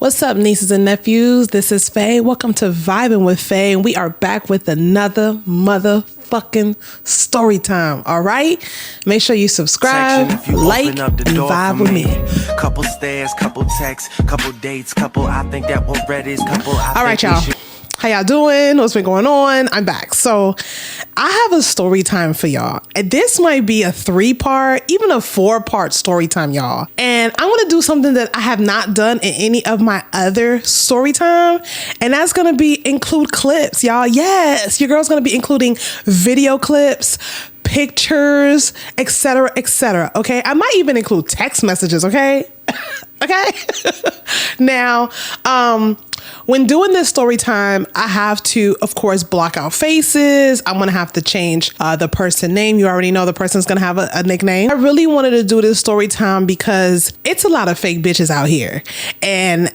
What's up, nieces and nephews? This is Faye. Welcome to Vibing with Faye, and we are back with another motherfucking story time. All right, make sure you subscribe, like, and vibe with me. Couple stairs, couple texts, couple dates, couple. I think that we're ready. Couple. All right, y'all. How y'all doing? What's been going on? I'm back. So I have a story time for y'all. And this might be a 3-part, even a 4-part story time, y'all. And I want to do something that I have not done in any of my other story time. And that's going to be include clips, y'all. Yes, your girl's going to be including video clips, pictures, etc., etc. Okay, I might even include text messages. Okay. Okay. Now, when doing this story time, I have to, of course, block out faces. I'm going to have to change the person name. You already know the person's going to have a nickname. I really wanted to do this story time because it's a lot of fake bitches out here. And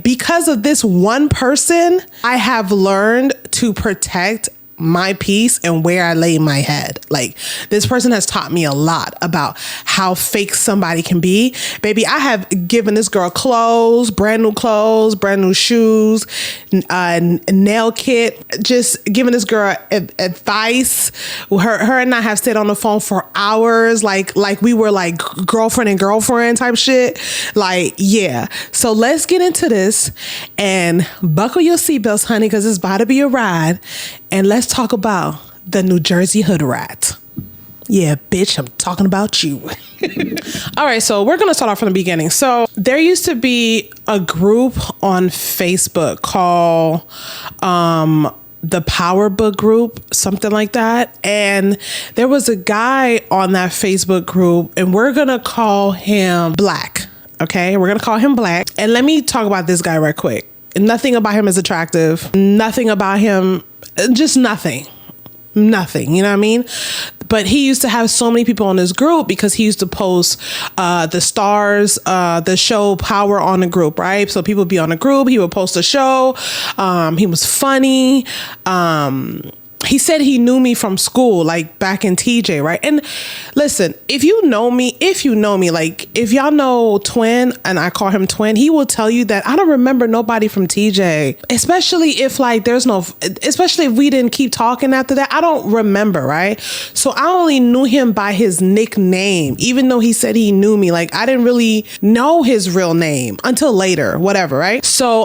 because of this one person, I have learned to protect my peace and where I lay my head. Like, this person has taught me a lot about how fake somebody can be. Baby, I have given this girl clothes, brand new shoes, nail kit, just giving this girl advice. Her and I have stayed on the phone for hours, like we were like girlfriend and girlfriend type shit. Like, yeah. So let's get into this and buckle your seatbelts, honey, because it's about to be a ride. And let's talk about the New Jersey hood rat. Yeah, bitch, I'm talking about you. All right, so we're going to start off from the beginning. So there used to be a group on Facebook called the Power Book Group, something like that. And there was a guy on that Facebook group, and we're going to call him Black. Okay, we're going to call him Black. And let me talk about this guy right quick. Nothing about him is attractive. Nothing about him. Just nothing, you know what I mean? But he used to have so many people on his group because he used to post the stars, the show Power on the group, right? So people would be on the group. He would post a show. He was funny. He said he knew me from school, like back in TJ, right? And listen, if you know me, like if y'all know Twin, and I call him Twin, he will tell you that I don't remember nobody from TJ, especially if we didn't keep talking after that. I don't remember, right? So I only knew him by his nickname, even though he said he knew me. Like, I didn't really know his real name until later, whatever, right? So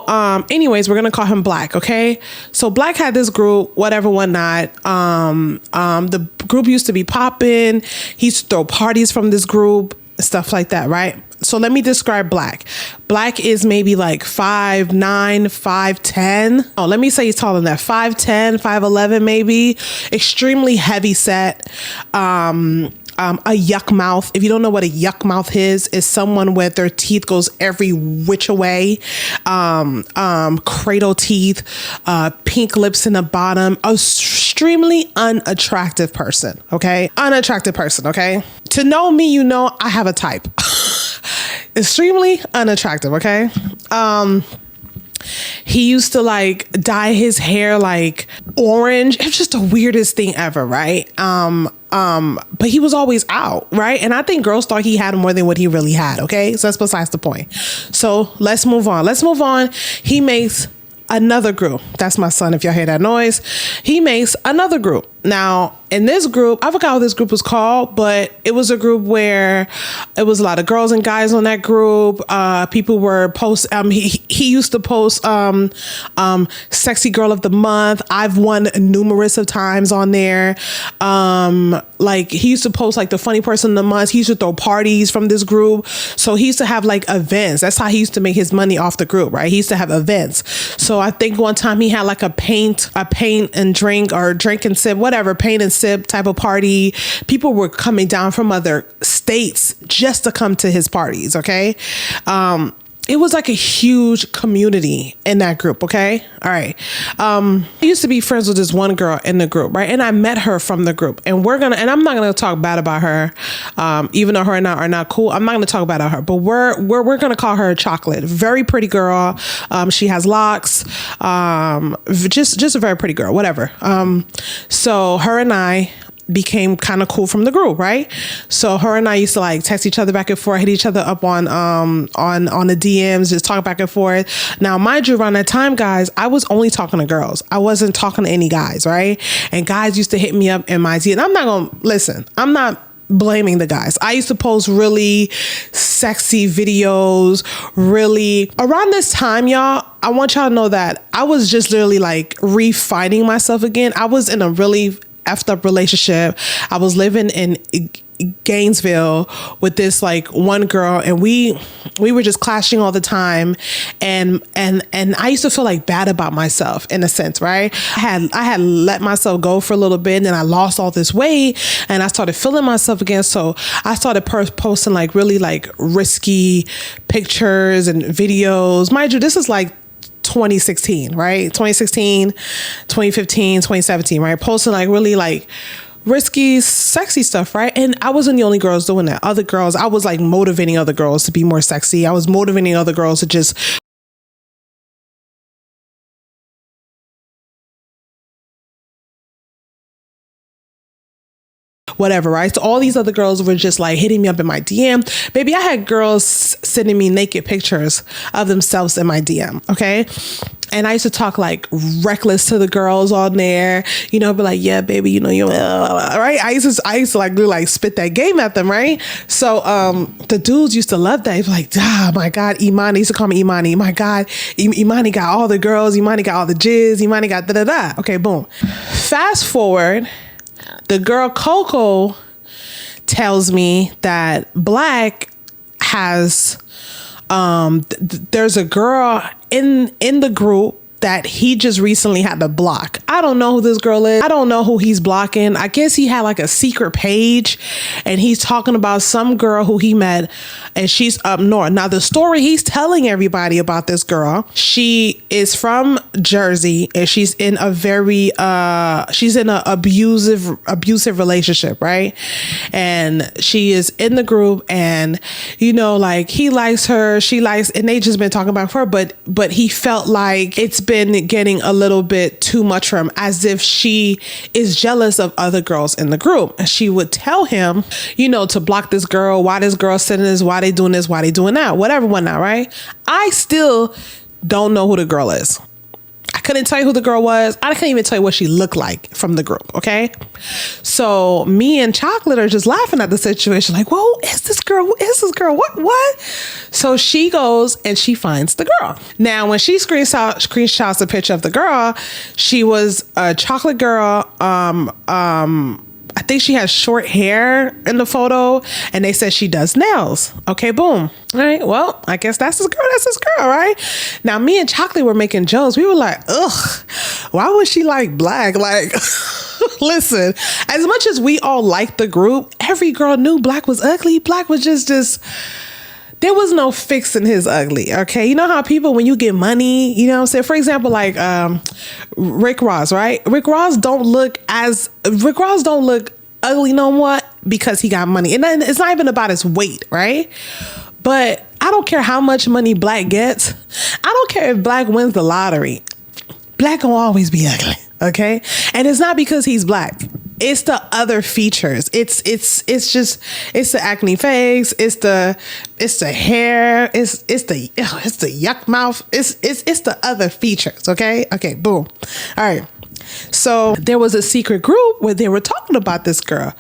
anyways, we're gonna call him Black, okay? So Black had this group, whatever, whatnot. The group used to be popping. He used to throw parties from this group, stuff like that, right? So let me describe Black. Black is maybe like 5'9", 5'10". Oh, let me say he's taller than that. 5'10", 5'11", maybe. Extremely heavy set. A yuck mouth. If you don't know what a yuck mouth is someone where their teeth goes every which way. Cradle teeth, pink lips in the bottom. Extremely unattractive person. Okay. Unattractive person. Okay. To know me, you know, I have a type. Extremely unattractive. Okay. He used to like dye his hair like orange. It was just the weirdest thing ever, right? But he was always out, right? And I think girls thought he had more than what he really had, okay? So that's besides the point. So let's move on. He makes another group. That's my son, if y'all hear that noise. He makes another group. Now, in this group, I forgot what this group was called, but it was a group where it was a lot of girls and guys on that group. People were he used to post sexy girl of the month. I've won numerous of times on there. Like, he used to post like the funny person of the month. He used to throw parties from this group. So he used to have like events. That's how he used to make his money off the group, right? He used to have events. So I think one time he had like a paint and drink, or drink and sip, whatever, paint and sip type of party. People were coming down from other states just to come to his parties. Okay. It was like a huge community in that group. Okay. All right. I used to be friends with this one girl in the group, right? And I met her from the group, and I'm not going to talk bad about her. Even though her and I are not cool. I'm not going to talk bad about her, but we're going to call her Chocolate. Very pretty girl. She has locks. Just a very pretty girl, whatever. So her and I became kind of cool from the group, right? So her and I used to like text each other back and forth, hit each other up on the DMs, just talk back and forth. Now, mind you, around that time, guys, I was only talking to girls. I wasn't talking to any guys, right? And guys used to hit me up in my DM. I'm not gonna listen. I'm not blaming the guys. I used to post really sexy videos, really around this time, y'all. I want y'all to know that I was just literally like refinding myself again. I was in a really effed up relationship. I was living in Gainesville with this like one girl, and we were just clashing all the time, and I used to feel like bad about myself in a sense, right? I had let myself go for a little bit, and then I lost all this weight, and I started feeling myself again. So I started posting like really like risky pictures and videos. Mind you, this is like 2016, right? 2016, 2015, 2017, right? Posting like really like risky, sexy stuff, right? And I wasn't the only girls doing that. Other girls, I was like motivating other girls to be more sexy. I was motivating other girls to just whatever, right? So all these other girls were just like hitting me up in my DM. Baby, I had girls sending me naked pictures of themselves in my DM, okay? And I used to talk like reckless to the girls on there, you know, be like, yeah, baby, you know, you right? I used to like really like spit that game at them, right? So the dudes used to love that. He'd be like, ah, my God, Imani, he used to call me Imani. My God, Imani got all the girls, Imani got all the jizz, Imani got da-da-da. Okay, boom. Fast forward, the girl Coco tells me that Black has there's a girl in the group that he just recently had to block. I don't know who this girl is. I don't know who he's blocking. I guess he had like a secret page and he's talking about some girl who he met and she's up north. Now the story he's telling everybody about this girl, she is from Jersey and she's in a very she's in an abusive relationship, right? And she is in the group and you know, like he likes her, she likes, and they just been talking about her, but he felt like it's been getting a little bit too much for him, as if she is jealous of other girls in the group. And she would tell him, you know, to block this girl, why this girl sending this, why they doing this, why they doing that, whatever, whatnot, right? I still don't know who the girl is. I couldn't tell you who the girl was. I couldn't even tell you what she looked like from the group. Okay. So me and Chocolate are just laughing at the situation. Like, well, who is this girl? Who is this girl? What? So she goes and she finds the girl. Now, when she screenshots a picture of the girl, she was a chocolate girl. I think she has short hair in the photo and they said she does nails. Okay, boom. All right, well, I guess that's this girl, right? Now, me and Chocolate were making jokes. We were like, ugh, why would she like Black? Like, listen, as much as we all liked the group, every girl knew Black was ugly. Black was just there was no fixing his ugly. Okay. You know how people, when you get money, you know what I'm saying? For example, like Rick Ross, right? Rick Ross don't look ugly no more because he got money. And then it's not even about his weight, right? But I don't care how much money Black gets. I don't care if Black wins the lottery. Black will always be ugly. Okay. And it's not because he's Black. It's the other features. It's the acne face. It's the hair. It's the yuck mouth. It's the other features. Okay. Okay. Boom. All right. So there was a secret group where they were talking about this girl.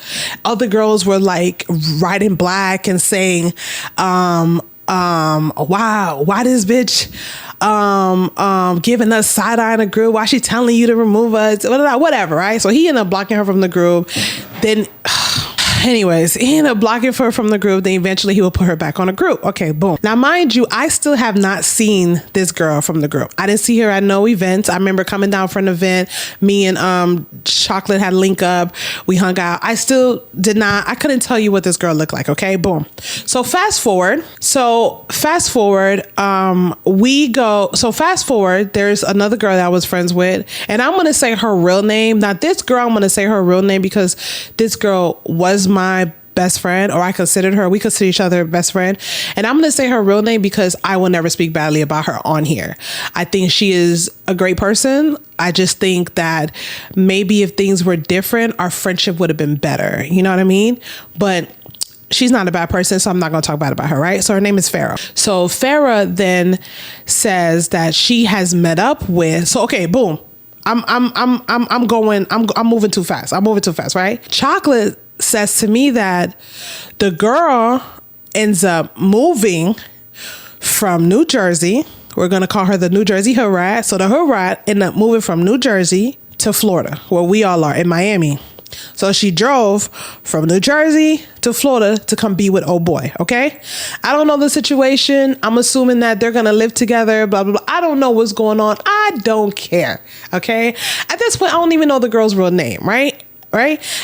Other girls were like writing Black and saying, why this bitch giving us side eye in a group? Why she telling you to remove us? Whatever, right? So he ended up blocking her from the group. Then anyways, he ended up blocking her from the group. Then eventually he will put her back on a group. Okay, boom. Now, mind you, I still have not seen this girl from the group. I didn't see her at no events. I remember coming down for an event. Me and Chocolate had link up. We hung out. I couldn't tell you what this girl looked like. Okay, boom. So fast forward, there's another girl that I was friends with. And I'm going to say her real name. Now, this girl, I'm going to say her real name because this girl was my best friend, or we consider each other best friend. And I'm going to say her real name because I will never speak badly about her on here. I think she is a great person. I just think that maybe if things were different, our friendship would have been better. You know what I mean? But she's not a bad person, so I'm not going to talk bad about her, right? So her name is Farrah. So Farrah then says that she has met up with. So okay, boom. I'm moving too fast. I'm moving too fast, right? Chocolate says to me that the girl ends up moving from New Jersey. We're going to call her the New Jersey Hood Rat. So the Hood Rat ended up moving from New Jersey to Florida, where we all are in Miami. So she drove from New Jersey to Florida to come be with old boy. Okay. I don't know the situation. I'm assuming that they're going to live together, blah, blah, blah. I don't know what's going on. I don't care. Okay. At this point, I don't even know the girl's real name. Right.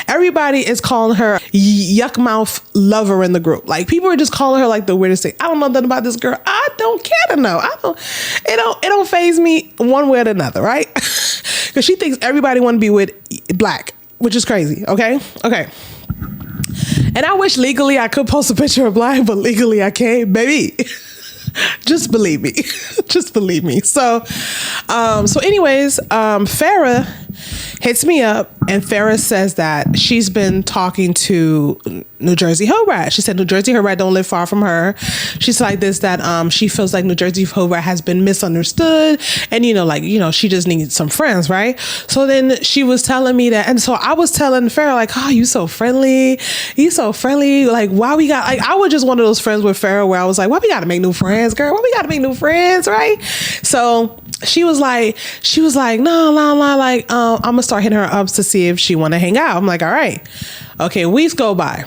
Everybody is calling her yuck mouth lover in the group. Like, people are just calling her like the weirdest thing. I don't know nothing about this girl. I don't care to know. It don't faze me one way or another. Right. Because she thinks everybody want to be with black, which is crazy. Okay. And I wish legally I could post a picture of black, but legally I can't, baby. Just believe me. Just believe me. So anyways, Farrah hits me up, and Farrah says that she's been talking to New Jersey Hood Rat. She said New Jersey Hood Rat don't live far from her. She's like this, that she feels like New Jersey Hood Rat has been misunderstood, and she just needs some friends, right? So then she was telling me that, and so I was telling Farrah like, oh, you so friendly, like, why we got, like, I was just one of those friends with Farrah where I was like, why we gotta make new friends, girl? Why we gotta make new friends, right? So she was like, no, like, I'm gonna start hitting her up to see if she want to hang out. I'm like, all right. Okay, weeks go by.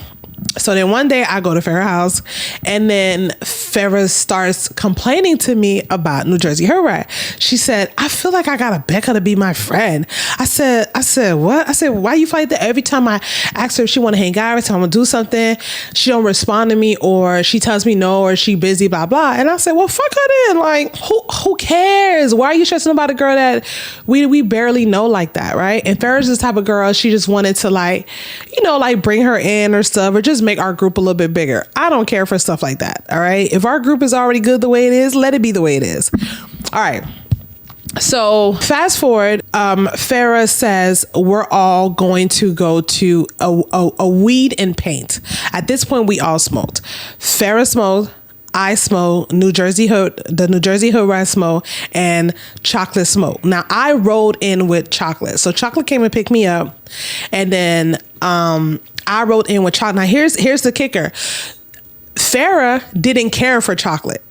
So then one day I go to Farrah's house, and then Farrah starts complaining to me about New Jersey Hood Rat. She said, I feel like I got a Becca to be my friend. I said, what? I said, why you fight that? Every time I ask her if she want to hang out, every time I do something, she don't respond to me, or she tells me no, or she busy, blah, blah. And I said, well, fuck her then. Like, who cares? Why are you stressing about a girl that we barely know like that, right? And Farrah's this type of girl, she just wanted to like bring her in or stuff, or just make our group a little bit bigger. I don't care for stuff like that. All right. If our group is already good the way it is, let it be the way it is. All right. So fast forward, Farrah says we're all going to go to a weed and paint. At this point, we all smoked. Farrah smoked. I smoke, the New Jersey Hood Rat smoke, and Chocolate smoke. Now I rode in with Chocolate. So Chocolate came and picked me up, and then I rode in with Chocolate. Now here's the kicker. Farrah didn't care for Chocolate.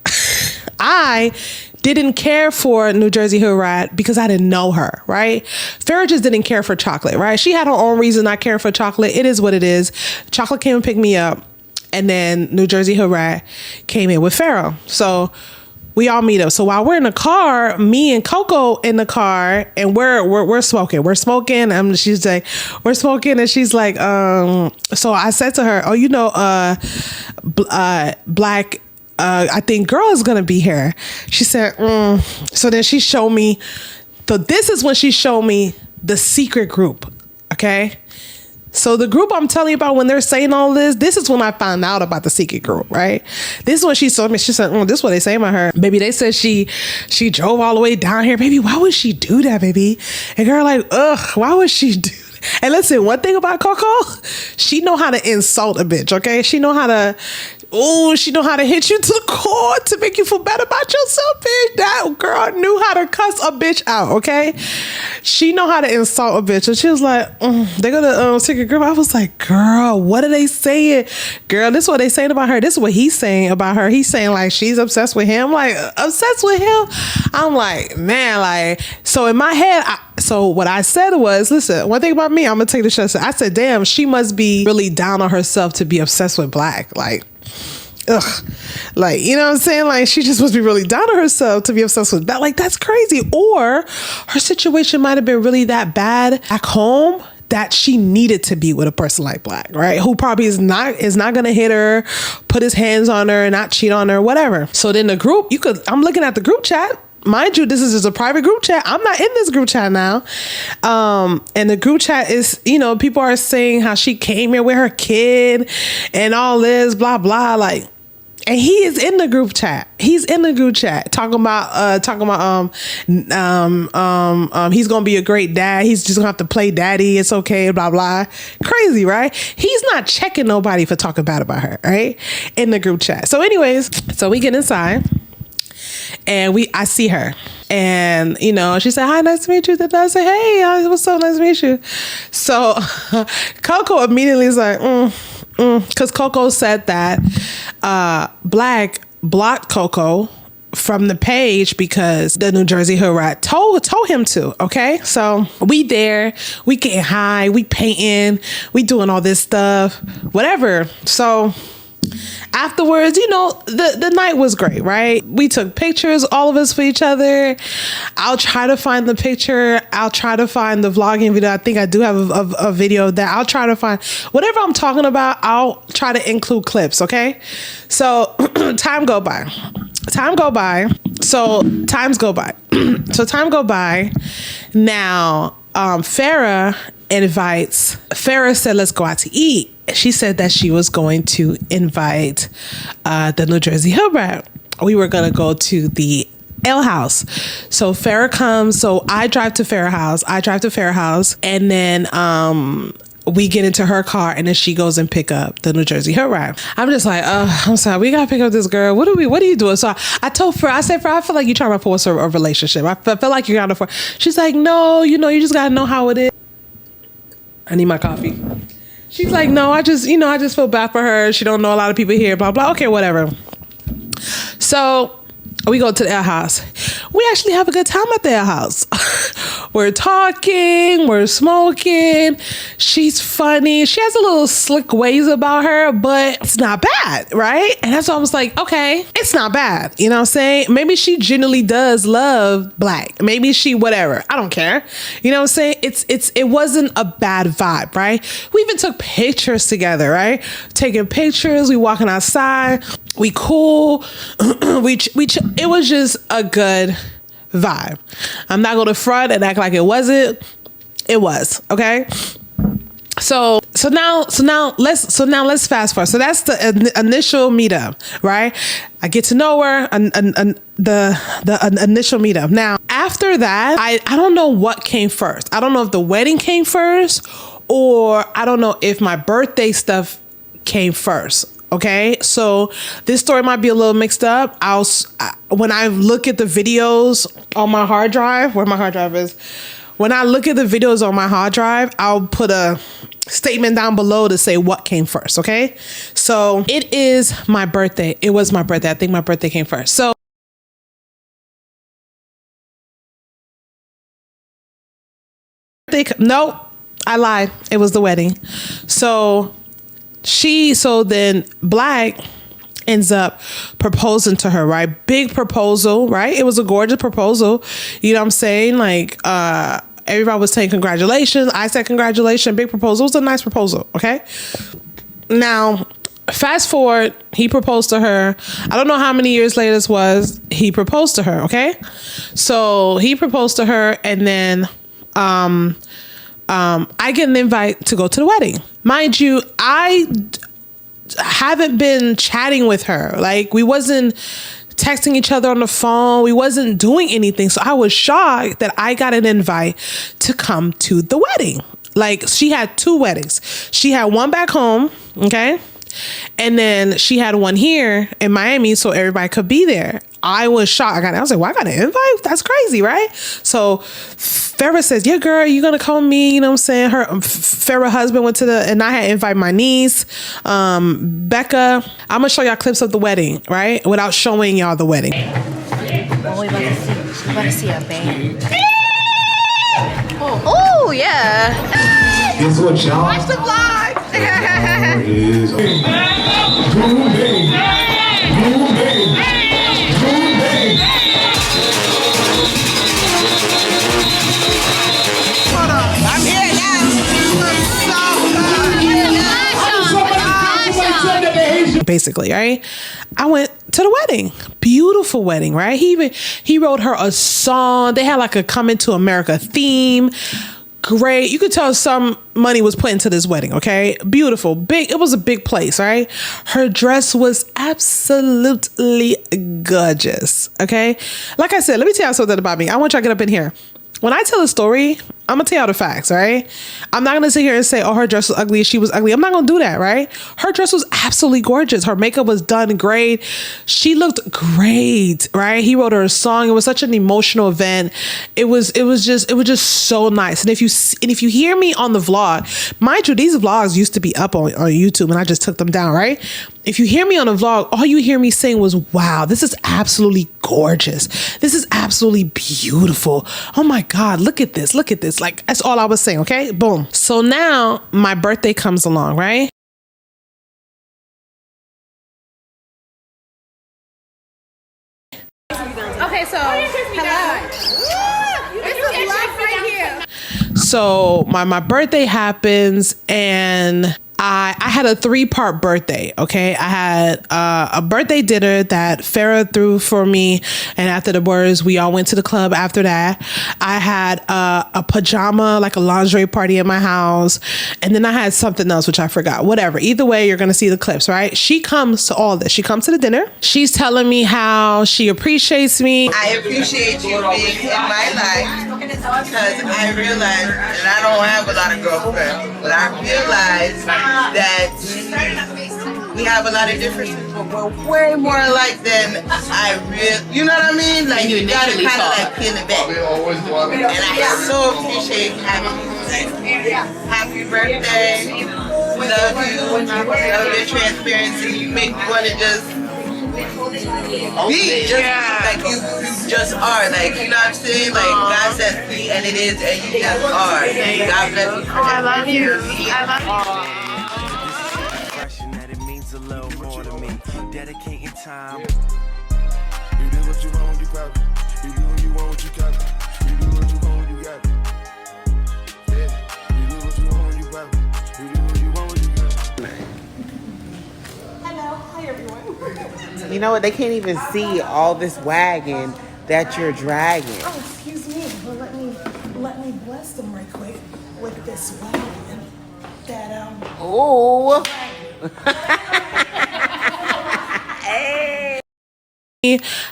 I didn't care for New Jersey Hood Rat because I didn't know her, right? Farrah just didn't care for Chocolate, right? She had her own reason not caring for Chocolate. It is what it is. Chocolate came and picked me up. And then New Jersey Hood Rat came in with Farrah. So we all meet up. So while we're in the car, me and Coco in the car, and we're smoking. We're smoking. She's like, we're smoking, and she's like, so I said to her, oh, black, I think girl is gonna be here. She said, So then she showed me. So this is when she showed me the secret group. Okay. So the group I'm telling you about, when they're saying all this is when I found out about the secret group, right? This is when she told me, she said, this is what they say about her. Baby, they said she drove all the way down here. Baby, why would she do that, baby? And girl, like, why would she do that? And listen, one thing about Coco, she know how to insult a bitch, okay? She know how to hit you to the core to make you feel better about yourself, bitch. That girl knew how to cuss a bitch out, okay? She know how to insult a bitch. And she was like, they go to secret group. I was like, girl, what are they saying? Girl, this is what they saying about her. This is what he's saying about her. He's saying like she's obsessed with him. Like, obsessed with him? I'm like, man, like, so in my head, so what I said was, listen, one thing about me, I'm going to take the shot. I said, damn, she must be really down on herself to be obsessed with black. Like, ugh, like, you know what I'm saying? Like, she just must be really down on herself to be obsessed with that. Like, that's crazy. Or her situation might have been really that bad back home that she needed to be with a person like black, right? Who probably is not going to hit her, put his hands on her, and not cheat on her, whatever. So then the group, I'm looking at the group chat. mind you, this is just a private group chat. I'm not in this group chat now. And the group chat is, you know, people are saying how she came here with her kid and all this, blah, blah. Like, and he is in the group chat. He's in the group chat talking about he's gonna be a great dad. He's just gonna have to play daddy. It's okay, blah blah. Crazy, right? He's not checking nobody for talking bad about her, right? In the group chat. So, anyways, so we get inside and I see her, and you know, she said, "Hi, nice to meet you." Then I say, "Hey, it was so nice to meet you." So Coco immediately is like, because Coco said that Black blocked Coco from the page because the New Jersey Hood Rat told him to. Okay, so we there, we getting high, we painting, we doing all this stuff, whatever. So afterwards, you know, the night was great, right? We took pictures, all of us, for each other. I'll try to find the picture. I'll try to find the vlogging video. I think I do have a video that I'll try to find. Whatever I'm talking about, I'll try to include clips, okay? So time go by. So times go by. Now, Farrah said, let's go out to eat. She said that she was going to invite the New Jersey Hood Rat. We were going to go to the Ale House. So Farrah comes. So I drive to Farrah House. And then we get into her car, and then she goes and pick up the New Jersey Hood Rat. I'm just like, I'm sorry, we gotta pick up this girl. What are you doing? So I told Farrah, I said, Farrah, I feel like you're trying to force a relationship. I feel like you're trying to force. She's like, no, you know, you just gotta know how it is. I need my coffee. She's like, no, I just feel bad for her. She don't know a lot of people here, blah, blah. Okay, whatever. So we go to the Ale House. We actually have a good time at the Ale House. We're talking, we're smoking. She's funny. She has a little slick ways about her, but it's not bad, right? And that's why I was like, okay, it's not bad. You know what I'm saying? Maybe she genuinely does love Black. Maybe she, whatever. I don't care. You know what I'm saying? It wasn't a bad vibe, right? We even took pictures together, right? Taking pictures, we walking outside, we cool. It was just a good vibe. I'm not going to front and act like it wasn't. It was, okay? So now let's fast forward. So that's the initial meetup, right? I get to know her, the initial meetup. Now, after that, I don't know what came first. I don't know if the wedding came first, or I don't know if my birthday stuff came first. Okay, so this story might be a little mixed up. When I look at the videos on my hard drive, where my hard drive is, when I look at the videos on my hard drive, I'll put a statement down below to say what came first. Okay, so it is my birthday. It was my birthday. I think my birthday came first. So no, I lied. It was the wedding. So then Black ends up proposing to her, right? Big proposal, right? It was a gorgeous proposal. You know what I'm saying? Like, everybody was saying congratulations. I said congratulations. Big proposal. It was a nice proposal. Okay. Now, fast forward, he proposed to her. I don't know how many years later this was. He proposed to her. Okay. So he proposed to her, and then, I get an invite to go to the wedding. Mind you, I haven't been chatting with her. Like, we wasn't texting each other on the phone. We wasn't doing anything. So I was shocked that I got an invite to come to the wedding. Like, she had 2 weddings. She had one back home, okay? And then she had one here in Miami, so everybody could be there. I was shocked. I was like, well, I got an invite? That's crazy, right? So Farrah says, yeah, girl, you gonna call me? You know what I'm saying? Her Farrah husband went to and I had invited my niece, Becca. I'm gonna show y'all clips of the wedding, right? Without showing y'all the wedding. Oh, we about to see a band. Oh, yeah. Guess what, y'all? Watch the vlog. Hold on. I'm here now. Basically, right? I went to the wedding. Beautiful wedding, right? He wrote her a song. They had like a Coming to America theme. Great. You could tell some money was put into this wedding, okay? Beautiful. Big. It was a big place, right? Her dress was absolutely gorgeous, okay? Like I said, let me tell you something about me. I want y'all to get up in here. When I tell a story, I'm gonna tell y'all the facts, right? I'm not gonna sit here and say, oh, her dress was ugly, she was ugly. I'm not gonna do that, right? Her dress was absolutely gorgeous. Her makeup was done great. She looked great, right? He wrote her a song. It was such an emotional event. It was just so nice. And if you hear me on the vlog, mind you, these vlogs used to be up on YouTube and I just took them down, right? If you hear me on a vlog, all you hear me saying was, wow, this is absolutely gorgeous. This is absolutely beautiful. Oh my God, look at this. Look at this. Like, that's all I was saying, okay? Boom. So now my birthday comes along, right? Okay, so hello. This is life right here. So my birthday happens and I had a 3-part birthday. Okay. I had a birthday dinner that Farrah threw for me. And after the words, we all went to the club after that. I had a pajama, like a lingerie party at my house. And then I had something else, which I forgot. Whatever. Either way, you're going to see the clips, right? She comes to all this. She comes to the dinner. She's telling me how she appreciates me. I appreciate you being in my life because I realize, and I don't have a lot of girlfriends, but I realize that we have a lot of differences, but we're way more alike than I really, you know what I mean? Like, you gotta kind of like peel it back. And I so appreciate having you. Happy birthday. Love you. Love your transparency. You make me want to just be just like you just are. Like, you know what I'm saying? Like, God says be and it is, and you just are. God bless you. I love you. I love you. Dedicating time. You do what you want, you got it. You do what you want, you got it. You do what you want, you got it. Yeah. You do what you want, you got it. You do what you want, you got it. Hello. Hi, everyone. You know what? They can't even see all this wagon that you're dragging. Oh, excuse me. Well, let me bless them right quick with this wagon that Oh.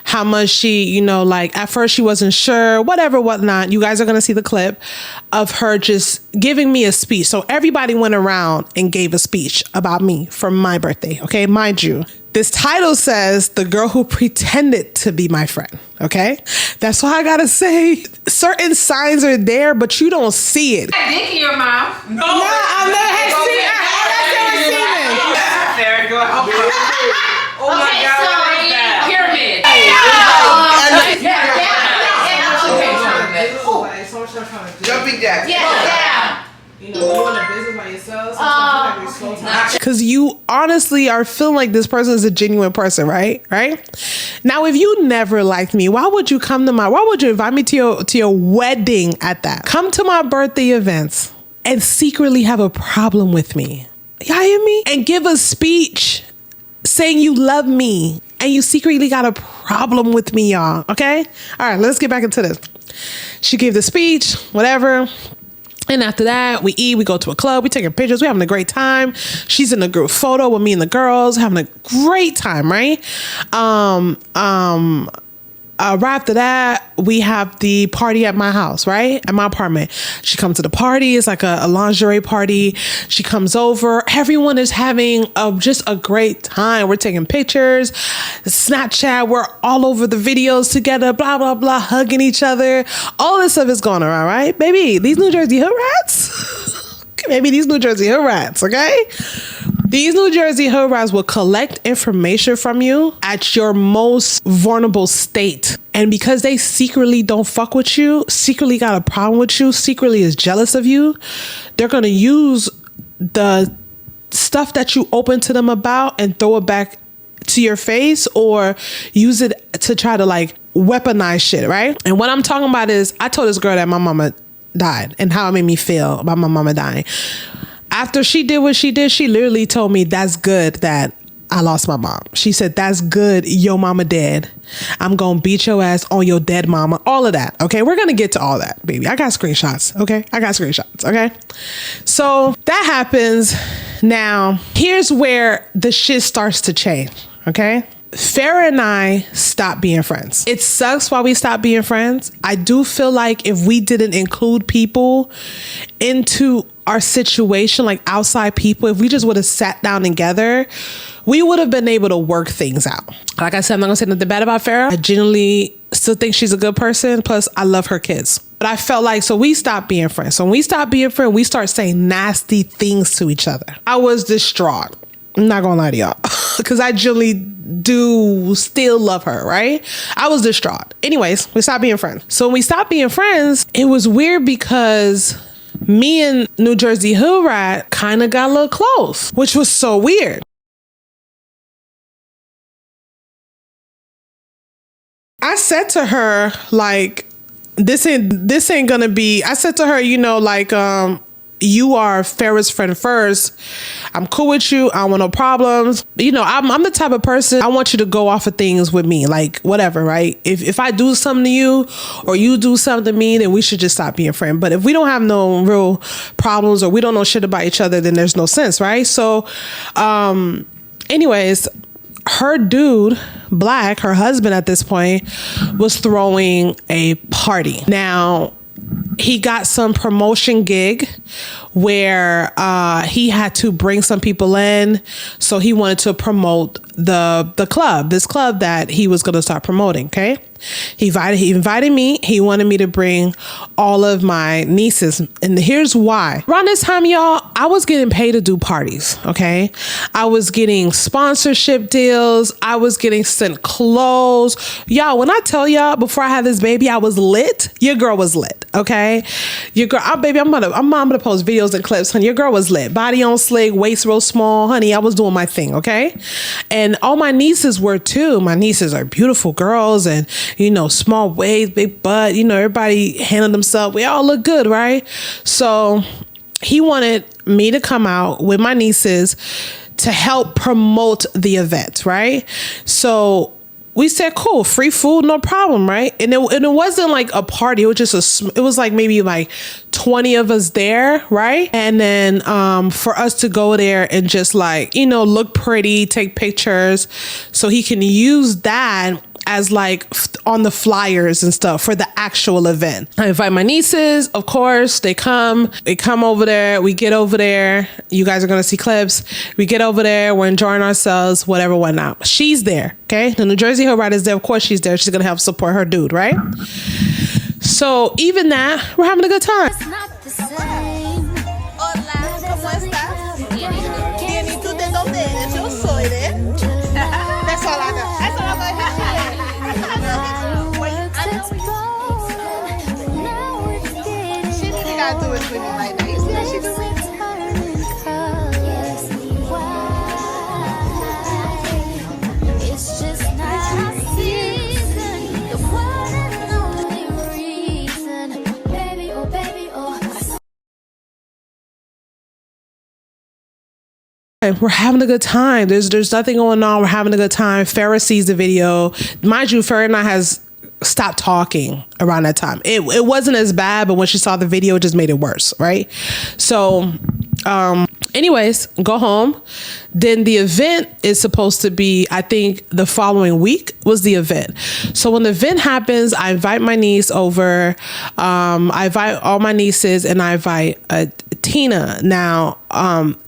how much she, you know, like at first she wasn't sure, whatever, whatnot. You guys are going to see the clip of her just giving me a speech. So everybody went around and gave a speech about me for my birthday. Okay. Mind you, this title says the girl who pretended to be my friend. Okay. That's why I got to say certain signs are there, but you don't see it. Dick in your mouth. No, I've never had seen it. All I said was semen. There, go ahead. Oh my Okay, God, so what is that? pyramid. Jumping jacks. Yeah. You know, you in a business by yourself, because you honestly are feeling like this person is a genuine person, right? Now, if you never liked me, why would you invite me to your wedding at that? Come to my birthday events and secretly have a problem with me. Y'all hear me? And give a speech saying you love me and you secretly got a problem with me, y'all. Okay? All right, let's get back into this. She gave the speech, whatever. And after that, we eat, we go to a club, we taking pictures, we having a great time. She's in a group photo with me and the girls, having a great time, right? Right after that, we have the party at my house, right? At my apartment. She comes to the party. It's like a lingerie party. She comes over. Everyone is having just a great time. We're taking pictures, Snapchat. We're all over the videos together, blah, blah, blah, hugging each other. All this stuff is going around, right? Baby, these New Jersey hood rats. Maybe these New Jersey hood rats, okay? These New Jersey hood rats will collect information from you at your most vulnerable state. And because they secretly don't fuck with you, secretly got a problem with you, secretly is jealous of you, they're going to use the stuff that you open to them about and throw it back to your face or use it to try to like weaponize shit, right? And what I'm talking about is I told this girl that my mama died and how it made me feel about my mama dying. After she did what she did, she literally told me that's good that I lost my mom. She said, that's good. Yo mama dead. I'm going to beat your ass on your dead mama. All of that. Okay. We're going to get to all that, baby. I got screenshots. Okay. I got screenshots. Okay. So that happens. Now, here's where the shit starts to change. Okay. Farrah and I stopped being friends. It sucks why we stopped being friends. I do feel like if we didn't include people into our situation, like outside people, if we just would have sat down together, we would have been able to work things out. Like I said, I'm not gonna say nothing bad about Farrah. I genuinely still think she's a good person. Plus, I love her kids. But I felt like, so we stopped being friends. So when we stopped being friends, we start saying nasty things to each other. I was distraught. I'm not gonna lie to y'all, because I genuinely do still love her, right? I was distraught. Anyways, we stopped being friends. So when we stopped being friends, it was weird because me and New Jersey Hood Rat kind of got a little close, which was so weird. I said to her, like, this ain't gonna be, I said to her, you know, like, you are Farrah's friend first. I'm cool with you. I don't want no problems. You know, I'm the type of person, I want you to go off of things with me, like whatever, right? If I do something to you or you do something to me, then we should just stop being friends. But if we don't have no real problems or we don't know shit about each other, then there's no sense, right? So, anyways, her dude, Black, her husband at this point, was throwing a party. Now, he got some promotion gig where he had to bring some people in. So he wanted to promote this club that he was going to start promoting. Okay. He invited me. He wanted me to bring all of my nieces. And here's why. Around this time, y'all, I was getting paid to do parties. Okay. I was getting sponsorship deals. I was getting sent clothes. Y'all, when I tell y'all before I had this baby, I was lit. Your girl was lit. Okay. Your girl, baby, I'm gonna post videos and clips. Honey, your girl was lit. Body on slick, waist real small. Honey, I was doing my thing. Okay. And all my nieces were too. My nieces are beautiful girls and, you know, small waist, big butt, you know, everybody handled themselves. We all look good, right? So he wanted me to come out with my nieces to help promote the event, right? So we said, cool, free food, no problem, right? And it wasn't like a party. It was just it was like maybe like 20 of us there, right? And then for us to go there and just like, you know, look pretty, take pictures, so he can use that as like on the flyers and stuff for the actual event. I invite my nieces, of course, they come over there, we get over there, you guys are gonna see clips, we get over there, we're enjoying ourselves, whatever, whatnot. She's there, okay? The New Jersey Hood Rat is there, of course she's there, she's gonna help support her dude, right? So even that, we're having a good time. It's not the same. Hola, ¿cómo estás? Bien, ¿y tú de dónde eres? Yo soy de... That's all I know. That's all I know. She really gotta do it with me like that. You see what she doing? It's just not our season. The one and only reason. Baby, oh baby, oh. We're having a good time. There's nothing going on. We're having a good time. Farrah sees the video. Mind you, Farrah and I has stopped talking around that time. It wasn't as bad, but when she saw the video, it just made it worse, right? So, anyways, go home. Then the event is supposed to be, I think the following week was the event. So when the event happens, I invite my niece over. I invite all my nieces and I invite Tina. Now,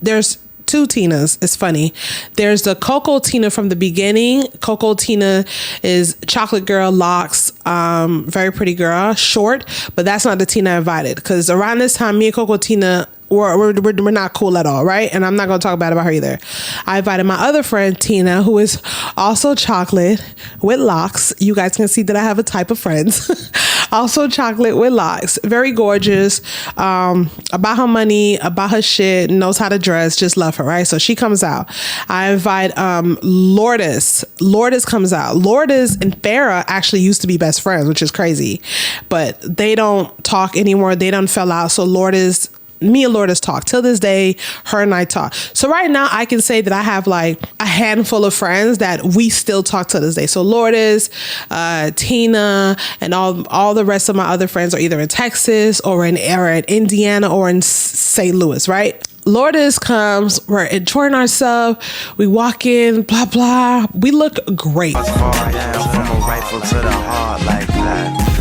there's two Tinas. It's funny. There's the Coco Tina from the beginning. Coco Tina is chocolate girl, locks, very pretty girl, short, but that's not the Tina I invited, because around this time, me and Coco Tina, we're not cool at all, right? And I'm not going to talk bad about her either. I invited my other friend, Tina, who is also chocolate with locks. You guys can see that I have a type of friends. Also chocolate with locks. Very gorgeous. About her money, about her shit, knows how to dress, just love her, right? So she comes out. I invite Lourdes. Lourdes comes out. Lourdes and Farrah actually used to be best friends, which is crazy. But they don't talk anymore. They done fell out. So Lourdes me and Lourdes talk till this day. Her and I talk. So right now I can say that I have like a handful of friends that we still talk to this day. So Lourdes, Tina, and all the rest of my other friends are either in Texas or in Indiana or in St. Louis, right? Lourdes comes, we're enjoying ourselves, we walk in, blah, blah. We look great. Far down from a rifle to the heart like that.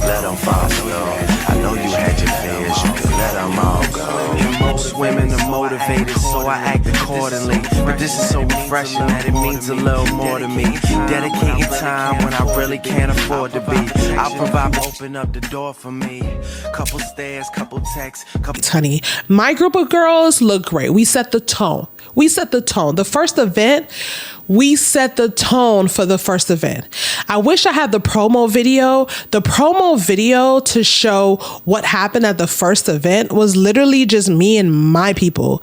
Let them fall slow. I know you had your fears, you could let them all go. And most women are motivated, so I act accordingly. But this is so refreshing that it means a little more to me. Dedicating time when I really can't afford to be. I'll provide, open up the door for me. Couple stairs, couple texts, couple. Honey, my group of girls look great. We set the tone. The first event, we set the tone for the first event. I wish I had the promo video. The promo video to show what happened at the first event was literally just me and my people.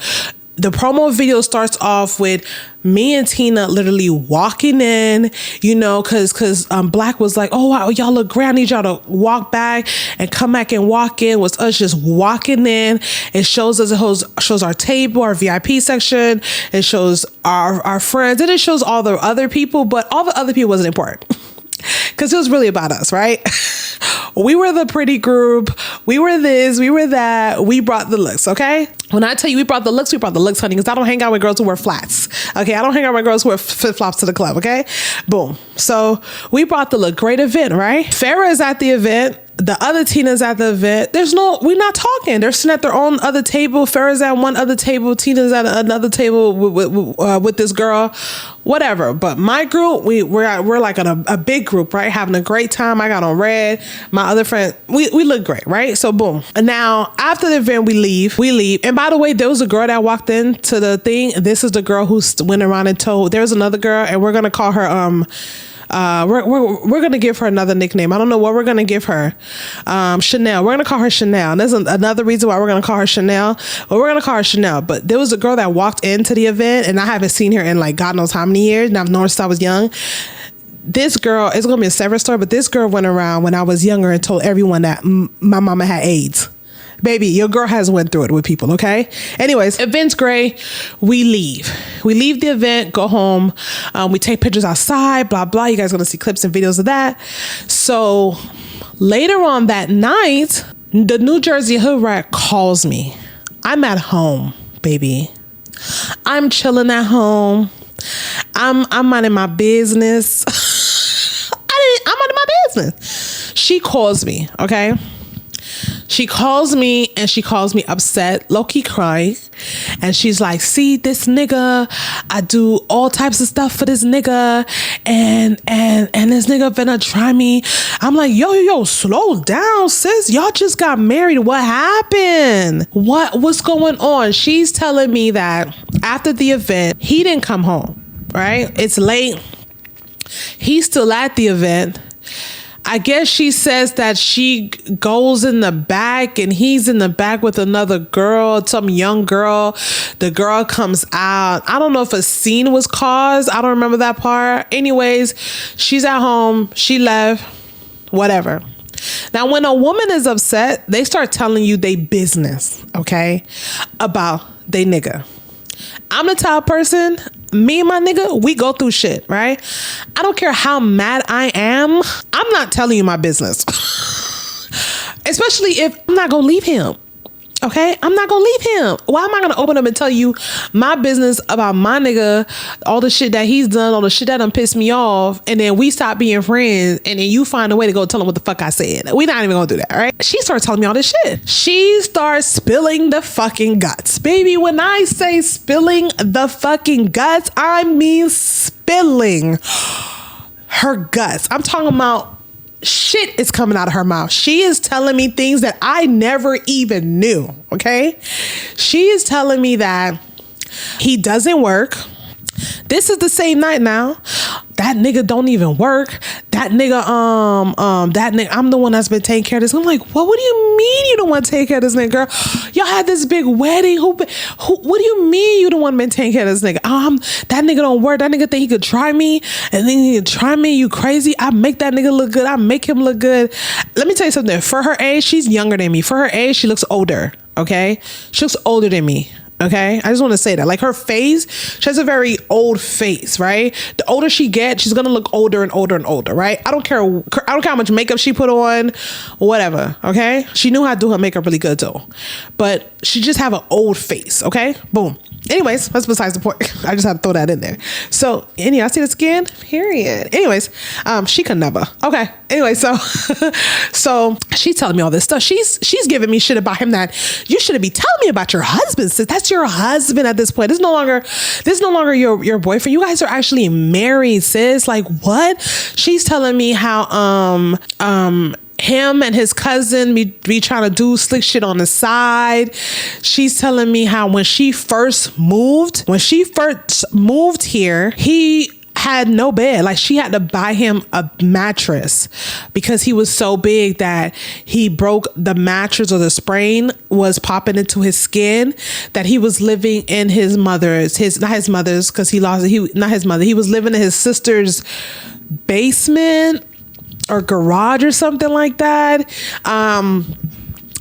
The promo video starts off with me and Tina literally walking in, you know, cause Black was like, oh wow, y'all look great. I need y'all to walk back and come back and walk in. Was us just walking in. It shows our table, our VIP section. It shows our friends, and it shows all the other people, but all the other people wasn't important. Because it was really about us, right? We were the pretty group. We were this, we were that. We brought the looks, okay? When I tell you we brought the looks, honey, because I don't hang out with girls who wear flats, okay? I don't hang out with girls who wear flip-flops to the club, okay? Boom. So we brought the look. Great event, right? Farrah is at the event. The other Tina's at the event. We're not talking. They're sitting at their own other table. Farrah's at one other table. Tina's at another table with this girl, whatever. But my group, we're like a big group, right? Having a great time. I got on red. My other friend, we look great, right? So boom. And now after the event, we leave. And by the way, there was a girl that walked into the thing. This is the girl who went around and told. There's another girl, and we're gonna call her we're gonna give her another nickname. I don't know what we're gonna give her. Chanel. We're gonna call her Chanel. And there's another reason why we're gonna call her Chanel. But we're gonna call her Chanel. But there was a girl that walked into the event, and I haven't seen her in like God knows how many years. And I've known her since I was young. This girl, it's gonna be a separate story, but this girl went around when I was younger and told everyone that my mama had AIDS. Baby, your girl has went through it with people, okay? Anyways, event's great. We leave. We leave the event, go home. We take pictures outside, blah, blah. You guys are going to see clips and videos of that. So later on that night, the New Jersey Hood Rat calls me. I'm at home, baby. I'm chilling at home. I'm minding my business. I'm minding my business. She calls me, okay? She calls me and she calls me upset, low-key crying. And she's like, see, this nigga, I do all types of stuff for this nigga. And this nigga finna try me. I'm like, yo, slow down, sis. Y'all just got married. What happened? What's going on? She's telling me that after the event, he didn't come home, right? It's late. He's still at the event. I guess she says that she goes in the back and he's in the back with another girl, some young girl. The girl comes out. I don't know if a scene was caused. I don't remember that part. Anyways, she's at home. She left. Whatever. Now, when a woman is upset, they start telling you they business, okay, about they nigga. I'm the type of person, me and my nigga, we go through shit, right? I don't care how mad I am. I'm not telling you my business. Especially if I'm not going to leave him. Okay? I'm not going to leave him. Why am I going to open up and tell you my business about my nigga, all the shit that he's done, all the shit that done pissed me off, and then we stop being friends, and then you find a way to go tell him what the fuck I said. We're not even going to do that, all right? She starts telling me all this shit. She starts spilling the fucking guts. Baby, when I say spilling the fucking guts, I mean spilling her guts. I'm talking about shit is coming out of her mouth. She is telling me things that I never even knew, okay? She is telling me that he doesn't work. This is the same night now. That nigga don't even work. That nigga, I'm the one that's been taking care of this. I'm like, what do you mean you don't want to take care of this nigga, girl? Y'all had this big wedding. What do you mean you don't want to take care of this nigga? That nigga don't work. That nigga think he could try me, and then he could try me. You crazy? I make that nigga look good. I make him look good. Let me tell you something. For her age, she's younger than me. For her age, she looks older. Okay. She looks older than me. Okay. I just want to say that, like, her face, she has a very old face, right? The older she gets, she's going to look older and older and older, right? I don't care how much makeup she put on, whatever. Okay. She knew how to do her makeup really good too, but she just have an old face. Okay. Boom. Anyways, that's besides the point. I just had to throw that in there. So, y'all see the skin? Period. Anyways, she could never. Okay. Anyway, so so she's telling me all this stuff. She's giving me shit about him that you shouldn't be telling me about your husband. Sis. That's your husband at this point. This is no longer your boyfriend. You guys are actually married, sis. Like, what? She's telling me how him and his cousin be trying to do slick shit on the side. She's telling me how when she first moved here, he had no bed. Like, she had to buy him a mattress because he was so big that he broke the mattress, or the sprain was popping into his skin, that he was living in he was living in his sister's basement or garage or something like that.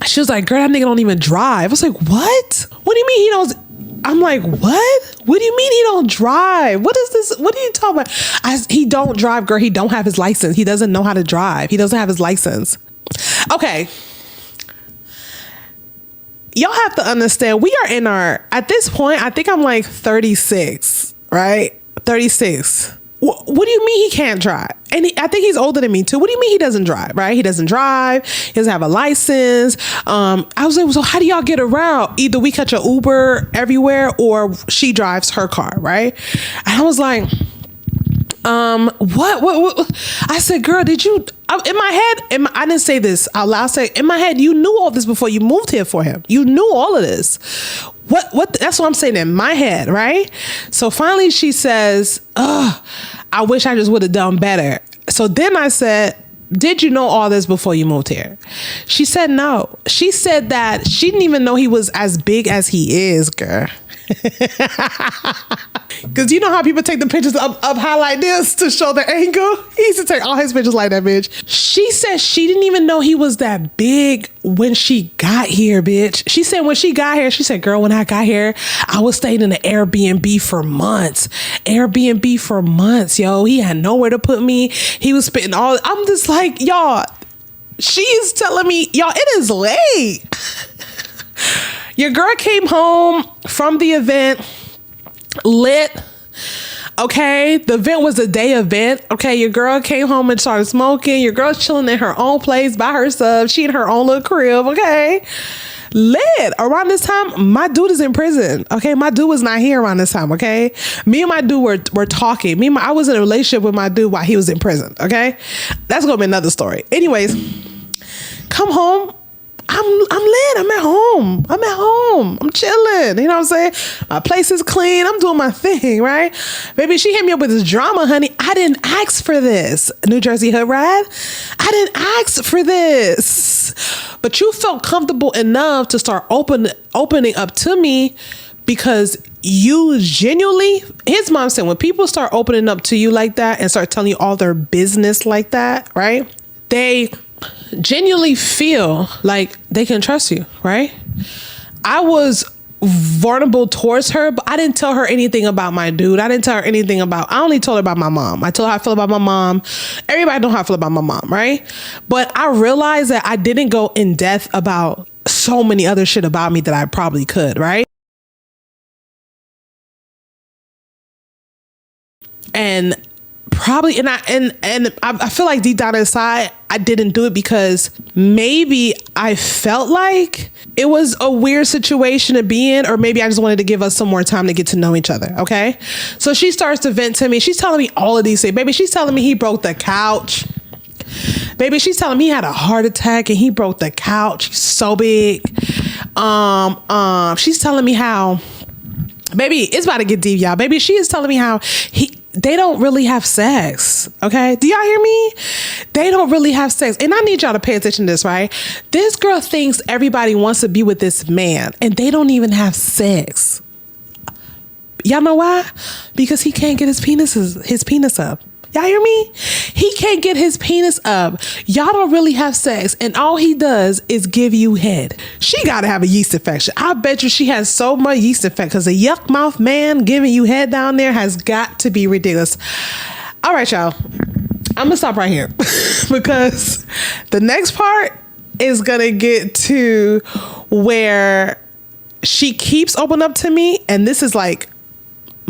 She was like, girl, that nigga don't even drive. I was like, what? What do you mean he don't? I'm like, what? What do you mean he don't drive? What is this? What are you talking about? He don't drive, girl. He don't have his license. He doesn't know how to drive. He doesn't have his license. Okay. Y'all have to understand, we are at this point, I think I'm like 36, right? 36. What do you mean he can't drive? And I think he's older than me too. What do you mean he doesn't drive, right? He doesn't drive. He doesn't have a license. I was like, so how do y'all get around? Either we catch an Uber everywhere or she drives her car, right? And I was like, what? I said, girl, did you, in my head, I didn't say this out loud. I said, in my head, you knew all this before you moved here for him. You knew all of this. What, that's what I'm saying in my head, right? So finally she says, I wish I just would have done better. So then I said, did you know all this before you moved here? She said, no. She said that she didn't even know he was as big as he is, girl. Because you know how people take the pictures up high like this to show the angle? He used to take all his pictures like that, bitch. She said she didn't even know he was that big when she got here, bitch. She said when she got here, she said, girl, when I got here, I was staying in an Airbnb for months. Airbnb for months, yo. He had nowhere to put me. He was spitting all. I'm just like, y'all, she's telling me, y'all, it is late. Your girl came home from the event lit. Okay, the event was a day event. Okay, your girl came home and started smoking. Your girl's chilling in her own place by herself. She in her own little crib. Okay, lit. Around this time, my dude is in prison. Okay, my dude was not here around this time. Okay, me and my dude were talking. I was in a relationship with my dude while he was in prison. Okay, that's gonna be another story. Anyways, come home. I'm lit. I'm at home. I'm chilling. You know what I'm saying? My place is clean. I'm doing my thing, right? Baby, she hit me up with this drama, honey. I didn't ask for this. New Jersey Hood Ride. I didn't ask for this. But you felt comfortable enough to start opening up to me because you genuinely, his mom said, when people start opening up to you like that and start telling you all their business like that, right? They genuinely feel like they can trust you, right? I was vulnerable towards her, but I didn't tell her anything about my dude. I only told her about my mom. I told her how I feel about my mom. Everybody know how I feel about my mom, right? But I realized that I didn't go in depth about so many other shit about me that I probably could, right? And probably, and I feel like deep down inside, I didn't do it because maybe I felt like it was a weird situation to be in, or maybe I just wanted to give us some more time to get to know each other. Okay. So she starts to vent to me. She's telling me all of these things. Baby, she's telling me he broke the couch. Baby, she's telling me he had a heart attack and he broke the couch. He's so big. She's telling me how, baby, it's about to get deep, y'all. Baby, she is telling me how they don't really have sex. Okay. Do y'all hear me? They don't really have sex. And I need y'all to pay attention to this, right? This girl thinks everybody wants to be with this man and they don't even have sex. Y'all know why? Because he can't get his penis up. Y'all hear me? He can't get his penis up. Y'all don't really have sex, and all he does is give you head. She gotta have a yeast infection. I bet you she has so much yeast infection because a yuck mouth man giving you head down there has got to be ridiculous. All right, y'all. I'm gonna stop right here because the next part is gonna get to where she keeps opening up to me, and this is like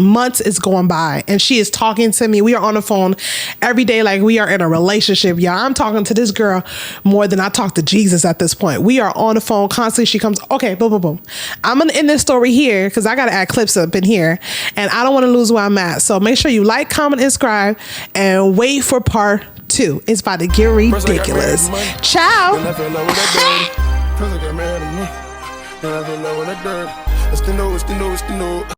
months is going by and she is talking to me. We are on the phone every day like we are in a relationship, y'all. I'm talking to this girl more than I talk to Jesus at this point. We are on the phone constantly. She comes, okay, boom, boom, boom. I'm gonna end this story here because I gotta add clips up in here and I don't want to lose where I'm at. So make sure you like, comment, and subscribe and wait for part 2. It's about to get ridiculous. Ciao. Then I fell in love with that dirty. First I got mad at me. Then I fell in love with that dirty. It's the no.